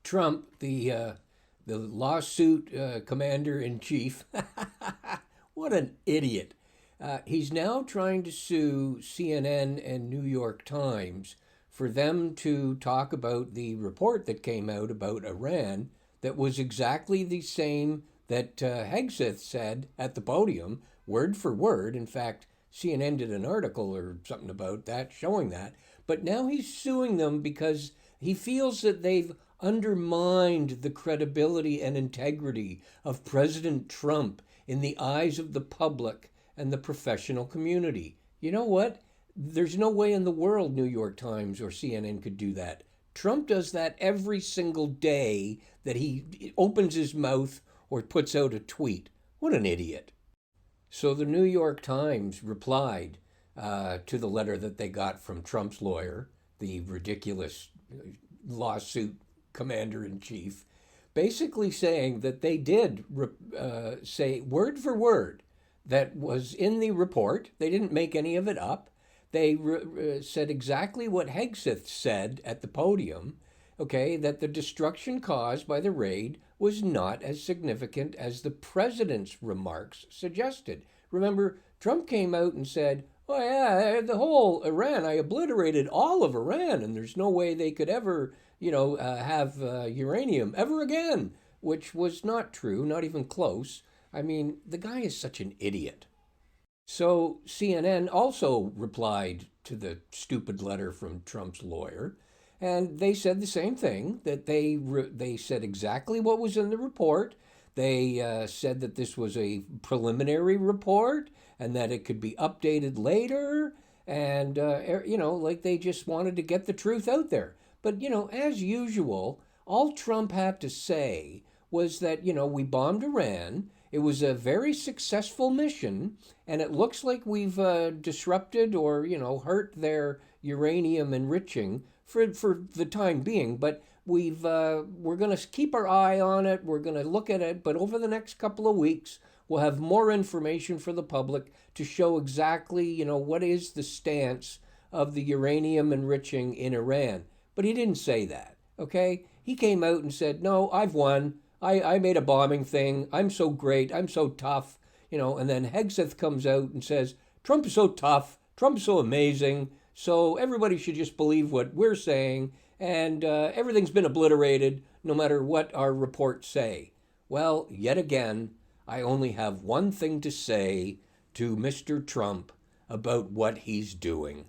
Trump, the lawsuit commander in chief, what an idiot! He's now trying to sue CNN and New York Times for them to talk about the report that came out about Iran that was exactly the same that Hegseth said at the podium, word for word. In fact, CNN did an article or something about that, showing that. But now he's suing them because he feels that they've undermined the credibility and integrity of President Trump in the eyes of the public and the professional community. You know what? There's no way in the world New York Times or CNN could do that. Trump does that every single day that he opens his mouth or puts out a tweet. What an idiot. So the New York Times replied to the letter that they got from Trump's lawyer, the ridiculous lawsuit commander in chief, basically saying that they did say word for word that was in the report. They didn't make any of it up. They said exactly what Hegseth said at the podium, okay, that the destruction caused by the raid was not as significant as the president's remarks suggested. Remember, Trump came out and said, oh yeah, the whole Iran, I obliterated all of Iran, and there's no way they could ever, have uranium ever again, which was not true, not even close. I mean, the guy is such an idiot. So CNN also replied to the stupid letter from Trump's lawyer, and they said the same thing, that they said exactly what was in the report. They said that this was a preliminary report and that it could be updated later. And, like they just wanted to get the truth out there. But, as usual, all Trump had to say was that, we bombed Iran. It was a very successful mission, and it looks like we've disrupted or, hurt their uranium enriching for the time being. But we're going to keep our eye on it. We're going to look at it. But over the next couple of weeks, we'll have more information for the public to show exactly, what is the stance of the uranium enriching in Iran. But he didn't say that, okay? He came out and said, no, I've won. I made a bombing thing. I'm so great. I'm so tough. And then Hegseth comes out and says, Trump is so tough. Trump is so amazing. So everybody should just believe what we're saying. And everything's been obliterated no matter what our reports say. Well, yet again, I only have one thing to say to Mr. Trump about what he's doing.